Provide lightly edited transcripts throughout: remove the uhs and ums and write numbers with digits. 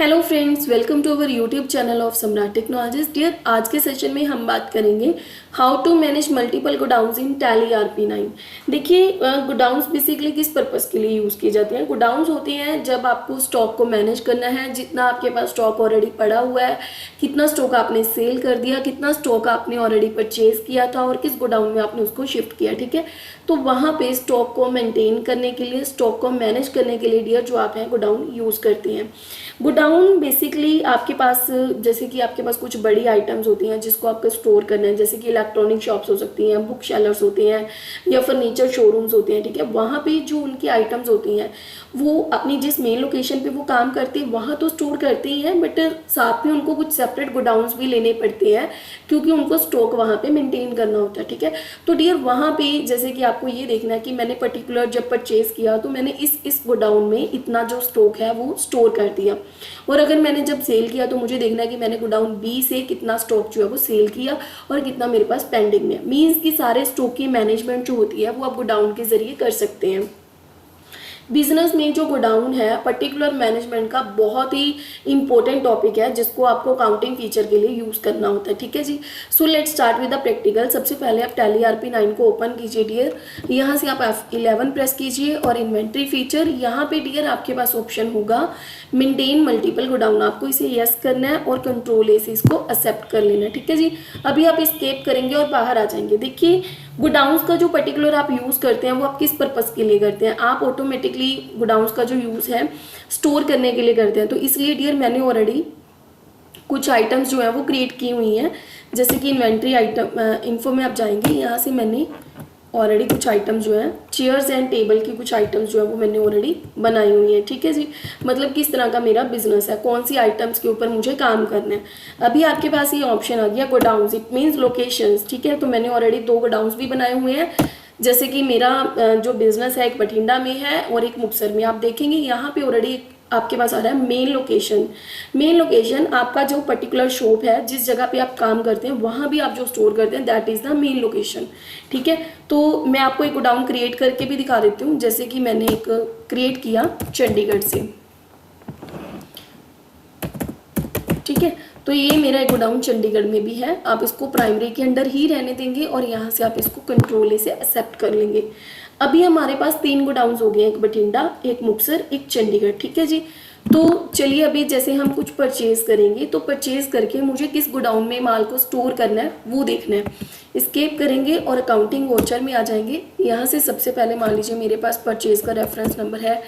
Hello friends, welcome to our YouTube channel of Samrat technologies. Dear, आज के session में हम बात करेंगे how to manage multiple godowns in Tally RP9। देखिए, गोडाउन्स बेसिकली किस पर्पस के लिए यूज़ किए जाते हैं। गोडाउन्स होते हैं जब आपको स्टॉक को मैनेज करना है, जितना आपके पास स्टॉक ऑलरेडी पड़ा हुआ है, कितना स्टॉक आपने सेल कर दिया, कितना स्टॉक आपने ऑलरेडी परचेज किया था और किस गोडाउन में आपने उसको शिफ्ट किया। ठीक है, तो वहाँ पे स्टॉक को मेंटेन करने के लिए, स्टॉक को मैनेज करने के लिए डियर जो आप हैं गोडाउन यूज़ करते हैं। गोडाउन बेसिकली आपके पास, जैसे कि आपके पास कुछ बड़ी आइटम्स होती हैं जिसको आपको स्टोर करना है, जैसे कि इलेक्ट्रॉनिक शॉप्स हो सकती हैं, बुक सेलर्स होते हैं या फर्नीचर शोरूम्स होते हैं। ठीक है, वहाँ पे जो उनकी आइटम्स होती हैं वो अपनी जिस मेन लोकेशन पे वो काम करते हैं वहाँ तो स्टोर करते ही हैं, बट साथ में उनको कुछ सेपरेट गोडाउन्स भी लेने पड़ते हैं क्योंकि उनको स्टॉक वहाँ पे मेंटेन करना होता है। ठीक है, तो डियर वहाँ पे जैसे कि आपको ये देखना है कि मैंने पर्टिकुलर जब परचेज किया तो मैंने इस गोडाउन में इतना जो स्टॉक है वो स्टोर कर दिया, और अगर मैंने जब सेल किया तो मुझे देखना है कि मैंने गोडाउन B से कितना स्टॉक जो है वो सेल किया और कितना मेरे पास पेंडिंग में है। मीन्स कि सारे स्टॉक की मैनेजमेंट जो होती है वो आप गोडाउन के जरिए कर सकते हैं। बिजनेस में जो गोडाउन है पर्टिकुलर मैनेजमेंट का बहुत ही इंपॉर्टेंट टॉपिक है जिसको आपको अकाउंटिंग फीचर के लिए यूज़ करना होता है। ठीक है जी, so let's start with the practical. सबसे पहले आप टैली RP9 को ओपन कीजिए डियर। यहाँ से आप F11 प्रेस कीजिए और इन्वेंट्री फीचर, यहाँ पे डियर आपके पास ऑप्शन होगा मेंटेन मल्टीपल गोडाउन। आपको इसे यस करना है और कंट्रोल A से इसको एक्सेप्ट कर लेना है। ठीक है जी, अभी आप एस्केप करेंगे और बाहर आ जाएंगे। देखिए, गोडाउन्स का जो पर्टिकुलर आप यूज़ करते हैं वो आप किस पर्पस के लिए करते हैं। आप ऑटोमेटिकली गोडाउन्स का जो यूज़ है स्टोर करने के लिए करते हैं, तो इसलिए डियर मैंने ऑलरेडी कुछ आइटम्स जो है वो क्रिएट की हुई हैं। जैसे कि इन्वेंट्री आइटम इन्फो में आप जाएंगे, यहाँ से मैंने ऑलरेडी कुछ आइटम्स जो हैं चेयर्स एंड टेबल की कुछ आइटम्स जो है वो मैंने ऑलरेडी बनाई हुई है। ठीक है जी, मतलब किस तरह का मेरा बिजनेस है, कौन सी आइटम्स के ऊपर मुझे काम करना है। अभी आपके पास ये ऑप्शन आ गया गोडाउन्स, इट मीन्स लोकेशंस। ठीक है, तो मैंने ऑलरेडी 2 गोडाउन्स भी बनाए हुए हैं। जैसे कि मेरा जो बिजनेस है एक बठिंडा में है और एक मुक्तसर में। आप देखेंगे यहाँ पे ऑलरेडी आपके पास आ रहा है मेन लोकेशन। मेन लोकेशन आपका जो पर्टिकुलर शॉप है, जिस जगह पे आप काम करते हैं वहाँ भी आप जो स्टोर करते हैं, that is the main location. ठीक है, तो मैं आपको एक गोडाउन क्रिएट करके भी दिखा देती हूँ। जैसे कि मैंने एक क्रिएट किया चंडीगढ़ से। ठीक है, तो ये मेरा एक गोडाउन चंडीगढ़ में भी है। आप इसको प्राइमरी के अंडर ही रहने देंगे और यहाँ से आप इसको कंट्रोल A से एक्सेप्ट कर लेंगे। अभी हमारे पास 3 गोडाउन्स हो गए, एक बठिंडा, एक मुक्तसर, एक चंडीगढ़। ठीक है जी, तो चलिए अभी जैसे हम कुछ परचेज करेंगे तो परचेज करके मुझे किस गोडाउन में माल को स्टोर करना है वो देखना है। एस्केप करेंगे और अकाउंटिंग वाउचर में आ जाएंगे। यहाँ से सबसे पहले मान लीजिए मेरे पास परचेज का रेफरेंस नंबर है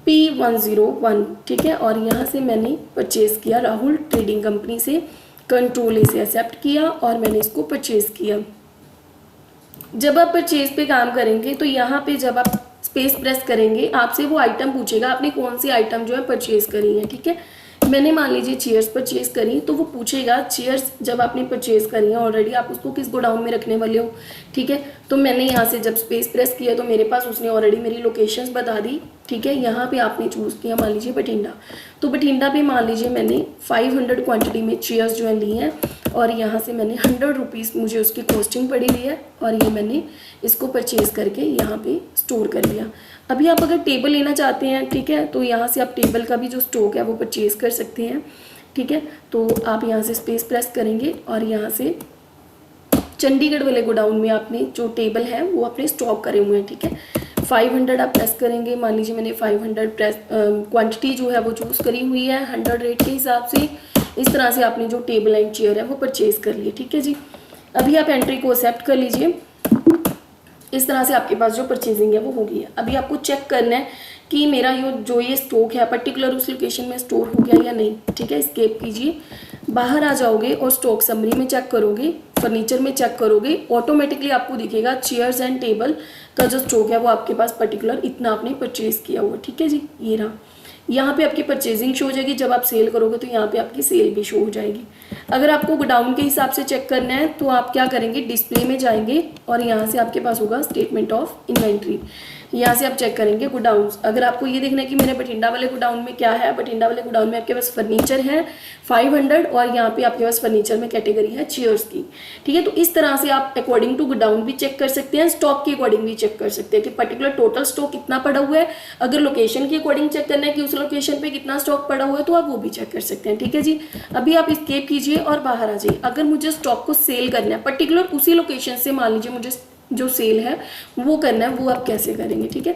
P101। ठीक है, और यहाँ से मैंने परचेज किया राहुल ट्रेडिंग कंपनी से, कंट्रोल A से एक्सेप्ट किया और मैंने इसको परचेज किया। जब आप परचेज पे काम करेंगे तो यहाँ पे जब आप स्पेस प्रेस करेंगे आपसे वो आइटम पूछेगा आपने कौन सी आइटम जो है परचेज करी है। ठीक है, मैंने मान लीजिए चेयर्स परचेज करी तो वो पूछेगा चेयर्स जब आपने परचेज करी है ऑलरेडी आप उसको किस गोडाउन में रखने वाले हो। ठीक है, तो मैंने यहाँ से जब स्पेस प्रेस किया तो मेरे पास उसने ऑलरेडी मेरी लोकेशंस बता दी। ठीक है, यहाँ पे आपने चूज़ किया मान लीजिए बठिंडा, तो बठिंडा पे मान लीजिए मैंने 500 क्वांटिटी में चेयर्स जो है ली हैं और यहाँ से मैंने 100 रुपीज़ मुझे उसकी कॉस्टिंग पड़ी हुई है और ये मैंने इसको परचेज करके यहाँ पे स्टोर कर लिया। अभी आप अगर टेबल लेना चाहते हैं, ठीक है, तो यहाँ से आप टेबल का भी जो स्टॉक है वो परचेज कर सकते हैं। ठीक है, तो आप यहाँ से स्पेस प्रेस करेंगे और यहाँ से चंडीगढ़ वाले गोडाउन में आपने जो टेबल है वो अपने स्टॉक करे हुए हैं। ठीक है, 500 आप प्रेस करेंगे। मान लीजिए मैंने 500 प्रेस क्वांटिटी जो है वो चूज़ करी हुई है 100 रेट के हिसाब से। इस तरह से आपने जो टेबल एंड चेयर है वो परचेज कर लिए। ठीक है जी, अभी आप एंट्री को एक्सेप्ट कर लीजिए। इस तरह से आपके पास जो परचेजिंग है वो हो गई है। अभी आपको चेक करना है कि मेरा ये स्टॉक है पर्टिकुलर उस लोकेशन में स्टोर हो गया या नहीं। ठीक है, एस्केप कीजिए, बाहर आ जाओगे और स्टॉक समरी में चेक करोगे, फर्नीचर में चेक करोगे, ऑटोमेटिकली आपको दिखेगा चेयर्स एंड टेबल का जो स्टॉक है वो आपके पास पर्टिकुलर इतना आपने परचेज किया हुआ। ठीक है जी, ये रहा। यहाँ पे आपकी परचेजिंग शो हो जाएगी। जब आप सेल करोगे तो यहाँ पे आपकी सेल भी शो हो जाएगी। अगर आपको गोडाउन के हिसाब से चेक करना है तो आप क्या करेंगे, डिस्प्ले में जाएंगे और यहाँ से आपके पास होगा स्टेटमेंट ऑफ इन्वेंट्री। यहाँ से आप चेक करेंगे गोडाउन्स। अगर आपको ये देखना है कि मेरे बठिंडा वाले गोडाउन में क्या है, बठिंडा वाले गोडाउन में आपके पास फर्नीचर है 500 और यहाँ पे आपके पास फर्नीचर में कैटेगरी है चेयर्स की, ठीक है। तो इस तरह से आप अकॉर्डिंग टू गोडाउन भी चेक कर सकते हैं, स्टॉक के अकॉर्डिंग भी चेक कर सकते हैं कि पर्टिकुलर टोटल स्टॉक कितना पड़ा हुआ है। अगर लोकेशन के अकॉर्डिंग चेक करना है कि उस लोकेशन पे कितना स्टॉक पड़ा हुआ है तो आप वो भी चेक कर सकते हैं, ठीक है जी। अभी आप एस्केप कीजिए और बाहर आ जाइए। अगर मुझे स्टॉक को सेल करना है पर्टिकुलर उसी लोकेशन से, मान लीजिए मुझे जो सेल है वो करना है, वो आप कैसे करेंगे, ठीक है।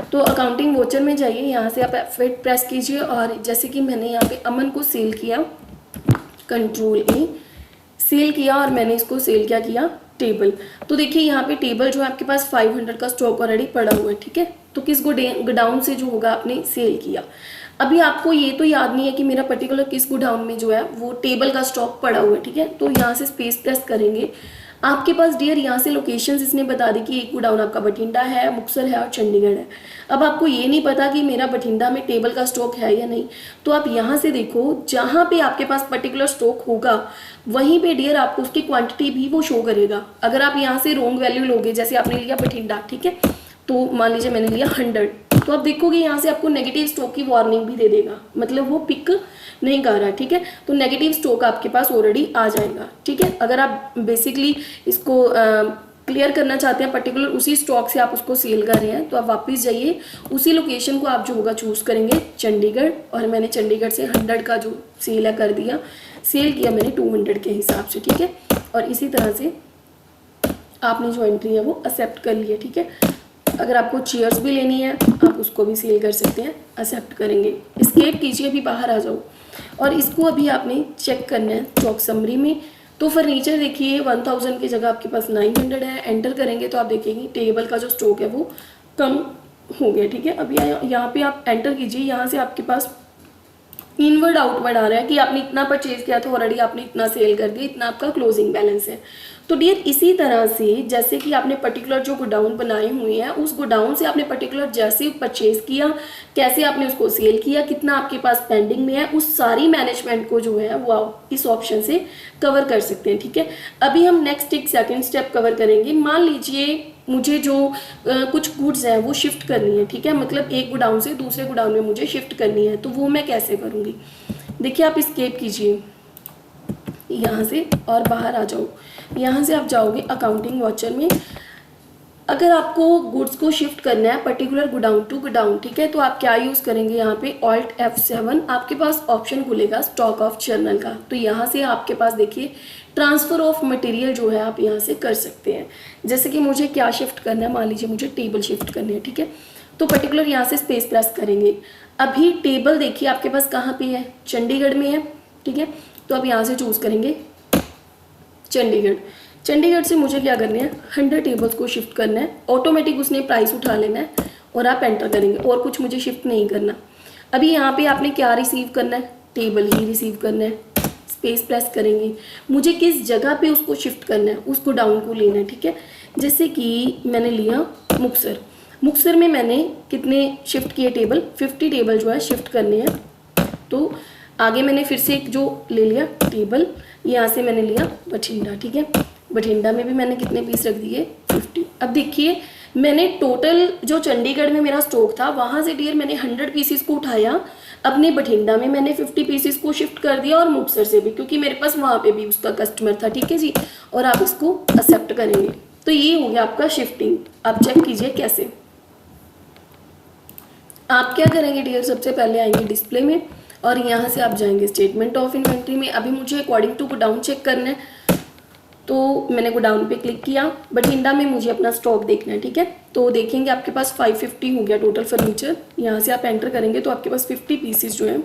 तो अकाउंटिंग वोचर में जाइए, यहाँ से आप F8 प्रेस कीजिए और जैसे कि मैंने यहाँ पे अमन को सेल किया, कंट्रोल ए, सेल किया और मैंने इसको सेल क्या किया, टेबल। तो देखिए यहाँ पे टेबल जो है आपके पास 500 का स्टॉक ऑलरेडी पड़ा हुआ है, ठीक है। तो किस गोडाउन से जो होगा आपने सेल किया। अभी आपको ये तो याद नहीं है कि मेरा पर्टिकुलर किस गोडाउन में जो है वो टेबल का स्टॉक पड़ा हुआ है, ठीक है। तो यहाँ से स्पेस प्रेस करेंगे। आपके पास डियर यहाँ से लोकेशंस इसने बता दी कि एक गोडाउन आपका बठिंडा है, मुक्तसर है और चंडीगढ़ है। अब आपको ये नहीं पता कि मेरा बठिंडा में टेबल का स्टॉक है या नहीं, तो आप यहाँ से देखो जहाँ पे आपके पास पर्टिकुलर स्टॉक होगा वहीं पे डियर आपको उसकी क्वांटिटी भी वो शो करेगा। अगर आप यहाँ से रॉन्ग वैल्यू लोगे, जैसे आपने लिया बठिंडा, ठीक है, तो मान लीजिए मैंने लिया 100, तो आप देखोगे यहाँ से आपको नेगेटिव स्टॉक की वार्निंग भी दे देगा, मतलब वो पिक नहीं कर रहा, ठीक है। तो नेगेटिव स्टॉक आपके पास ऑलरेडी आ जाएगा, ठीक है। अगर आप बेसिकली इसको क्लियर करना चाहते हैं पर्टिकुलर उसी स्टॉक से आप उसको सेल कर रहे हैं, तो आप वापस जाइए, उसी लोकेशन को आप जो होगा चूज करेंगे चंडीगढ़, और मैंने चंडीगढ़ से 100 का जो सेल है कर दिया, सेल किया मैंने 200 के हिसाब से, ठीक है। और इसी तरह से आपने जो एंट्री है वो एक्सेप्ट कर लिया, ठीक है। अगर आपको चेयर्स भी लेनी है आप उसको भी सेल कर सकते हैं, एक्सेप्ट करेंगे। एस्केप कीजिए, अभी बाहर आ जाओ और इसको अभी आपने चेक करना है स्टॉक समरी में। तो फर्नीचर देखिए 1000 की जगह आपके पास 900 है, एंटर करेंगे तो आप देखेंगे टेबल का जो स्टॉक है वो कम हो गया, ठीक है। अभी यहाँ पे आप एंटर कीजिए, यहाँ से आपके पास इनवर्ड आउटवर्ड आ रहा है कि आपने इतना परचेज किया था, ऑलरेडी आपने इतना सेल कर दिया, इतना आपका क्लोजिंग बैलेंस है। तो डियर इसी तरह से जैसे कि आपने पर्टिकुलर जो गोडाउन बनाए हुए हैं उस गोडाउन से आपने पर्टिकुलर जैसे परचेज किया, कैसे आपने उसको सेल किया, कितना आपके पास पेंडिंग में है, उस सारी मैनेजमेंट को जो है वो आप इस ऑप्शन से कवर कर सकते हैं, ठीक है। अभी हम नेक्स्ट एक सेकेंड स्टेप कवर करेंगे। मान लीजिए मुझे जो कुछ गुड्स हैं वो शिफ्ट करनी है, ठीक है, मतलब एक गोडाउन से दूसरे गोडाउन में मुझे शिफ्ट करनी है, तो वो मैं कैसे करूँगी। देखिए आप एस्केप कीजिए यहाँ से और बाहर आ जाओ। यहाँ से आप जाओगे अकाउंटिंग वॉचर में। अगर आपको गुड्स को शिफ्ट करना है पर्टिकुलर गोडाउन टू गोडाउन, ठीक है, तो आप क्या यूज़ करेंगे, यहाँ पे Alt F7 आपके पास ऑप्शन खुलेगा स्टॉक ऑफ जर्नल का। तो यहाँ से आपके पास देखिए ट्रांसफ़र ऑफ मटेरियल जो है आप यहाँ से कर सकते हैं। जैसे कि मुझे क्या शिफ्ट करना है, मान लीजिए मुझे टेबल शिफ्ट करनी है, ठीक है, तो पर्टिकुलर यहाँ से स्पेस प्रेस करेंगे। अभी टेबल देखिए आपके पास कहाँ पे है, चंडीगढ़ में है, ठीक है। तो अब यहाँ से चूज़ करेंगे चंडीगढ़। चंडीगढ़ से मुझे क्या करना है, 100 टेबल्स को शिफ्ट करना है, ऑटोमेटिक उसने प्राइस उठा लेना है और आप एंटर करेंगे, और कुछ मुझे शिफ्ट नहीं करना। अभी यहाँ पे आपने क्या रिसीव करना है, टेबल ही रिसीव करना है, स्पेस प्रेस करेंगे। मुझे किस जगह पे उसको शिफ्ट करना है, उसको डाउन को लेना है, ठीक है। जैसे कि मैंने लिया मुक्तसर, मुक्तसर में मैंने कितने शिफ्ट किए टेबल, 50 टेबल जो है शिफ्ट करने हैं। तो आगे मैंने फिर से एक जो ले लिया टेबल, यहाँ से मैंने लिया बठिंडा, ठीक है, बठिंडा में भी मैंने कितने पीस रख दिए, 50। अब देखिए मैंने टोटल जो चंडीगढ़ में मेरा स्टॉक था वहाँ से डियर मैंने 100 पीसीस को उठाया, अपने बठिंडा में मैंने 50 पीसीस को शिफ्ट कर दिया, और मुक्तसर से भी, क्योंकि मेरे पास वहाँ पे भी उसका कस्टमर था, ठीक है जी। और आप इसको एक्सेप्ट करेंगे। तो ये हो गया आपका शिफ्टिंग। आप चेक कीजिए कैसे। आप क्या करेंगे डियर, सबसे पहले आएंगे डिस्प्ले में और यहाँ से आप जाएंगे स्टेटमेंट ऑफ इन्वेंट्री में। अभी मुझे अकॉर्डिंग टू गोडाउन चेक करना है, तो मैंने गोडाउन पे क्लिक किया। बठिंडा में मुझे अपना स्टॉक देखना है, ठीक है। तो देखेंगे आपके पास 550 हो गया टोटल फर्नीचर। यहाँ से आप एंटर करेंगे तो आपके पास 50 पीसीस जो है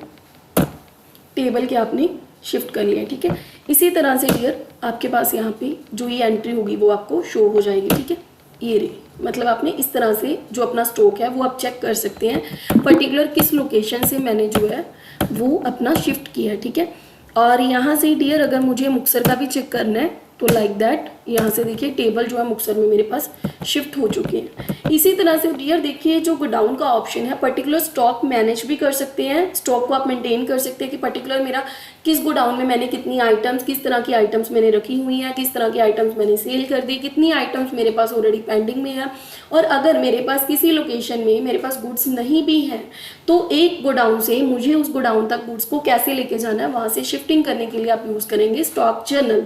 टेबल के आपने शिफ्ट कर लिया, ठीक है। इसी तरह से डियर आपके पास यहाँ पे जो ये एंट्री होगी वो आपको शो हो जाएगी, ठीक है। ये रही, मतलब आपने इस तरह से जो अपना स्टॉक है वो आप चेक कर सकते हैं पर्टिकुलर किस लोकेशन से मैंने जो है वो अपना शिफ्ट किया है, ठीक है। और यहाँ से डियर अगर मुझे मुक्तसर का भी चेक करना है तो लाइक दैट यहाँ से देखिए टेबल जो है मुक्तसर में मेरे पास शिफ्ट हो चुके हैं। इसी तरह से डियर देखिए जो गोडाउन का ऑप्शन है, पर्टिकुलर स्टॉक मैनेज भी कर सकते हैं, स्टॉक को आप मेंटेन कर सकते हैं कि पर्टिकुलर मेरा किस गोडाउन में मैंने कितनी आइटम्स, किस तरह की आइटम्स मैंने रखी हुई हैं, किस तरह की आइटम्स मैंने सेल कर दी, कितनी आइटम्स मेरे पास ऑलरेडी पेंडिंग में है। और अगर मेरे पास किसी लोकेशन में मेरे पास गुड्स नहीं भी हैं तो एक गोडाउन से मुझे उस गोडाउन तक गुड्स को कैसे लेके जाना है, वहाँ से शिफ्टिंग करने के लिए आप यूज़ करेंगे स्टॉक जर्नल,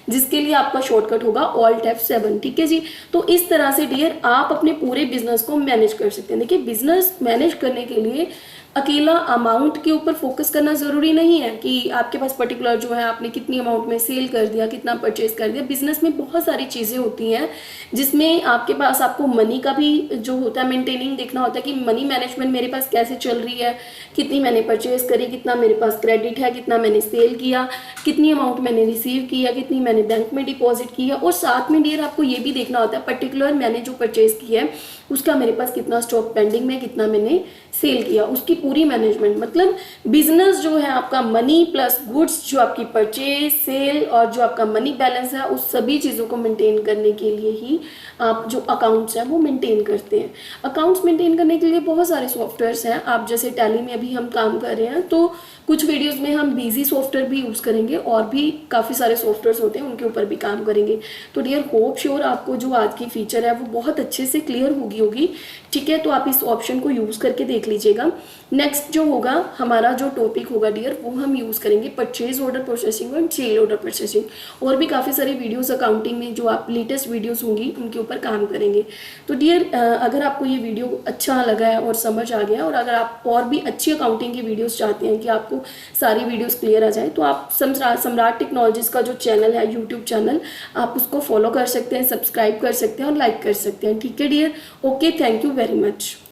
जिसके लिए आपका शॉर्टकट होगा Alt F7। ठीक है जी। तो इस तरह से डियर आप अपने पूरे बिजनेस को मैनेज कर सकते हैं। देखिए बिजनेस मैनेज करने के लिए अकेला अमाउंट के ऊपर फोकस करना ज़रूरी नहीं है कि आपके पास पर्टिकुलर जो है आपने कितनी अमाउंट में सेल कर दिया, कितना परचेज कर दिया। बिजनेस में बहुत सारी चीज़ें होती हैं जिसमें आपके पास आपको मनी का भी जो होता है मेंटेनिंग देखना होता है कि मनी मैनेजमेंट मेरे पास कैसे चल रही है, कितनी मैंने परचेज करी, कितना मेरे पास क्रेडिट है, कितना मैंने सेल किया, कितनी अमाउंट मैंने रिसीव किया, कितनी मैंने बैंक में डिपॉजिट किया। और साथ में डियर आपको ये भी देखना होता है पर्टिकुलर मैंने जो परचेज किया है उसका मेरे पास कितना स्टॉक पेंडिंग में, कितना मैंने सेल किया, उसकी पूरी मैनेजमेंट। मतलब बिजनेस जो है आपका मनी प्लस गुड्स, जो आपकी परचेज सेल और जो आपका मनी बैलेंस है, उस सभी चीज़ों को मेंटेन करने के लिए ही आप जो अकाउंट्स हैं वो मेंटेन करते हैं। अकाउंट्स मेंटेन करने के लिए बहुत सारे सॉफ्टवेयर्स हैं। आप जैसे टैली में अभी हम काम कर रहे हैं तो कुछ वीडियोस में हम बिजी सॉफ्टवेयर भी यूज़ करेंगे और भी काफ़ी सारे सॉफ्टवेयर्स होते हैं उनके ऊपर भी काम करेंगे। तो डियर होप श्योर आपको जो आज की फीचर है वो बहुत अच्छे से क्लियर होगी। ठीक है, तो आप इस ऑप्शन को यूज़ करके देख लीजिएगा। नेक्स्ट जो होगा हमारा जो टॉपिक होगा डियर वो हम यूज़ करेंगे परचेज ऑर्डर प्रोसेसिंग और सेल ऑर्डर प्रोसेसिंग। और भी काफ़ी सारे वीडियोस अकाउंटिंग में जो आप लेटेस्ट वीडियोस होंगी उनके ऊपर काम करेंगे। तो डियर अगर आपको ये वीडियो अच्छा लगा है और समझ आ गया और अगर आप और भी अच्छी अकाउंटिंग की वीडियोस चाहते हैं कि आपको सारी वीडियोस क्लियर आ जाए तो आप सम्राट टेक्नोलॉजीज का जो चैनल है यूट्यूब चैनल, आप उसको फॉलो कर सकते हैं, सब्सक्राइब कर सकते हैं और लाइक कर सकते हैं। ठीक है dear, okay, thank you very much.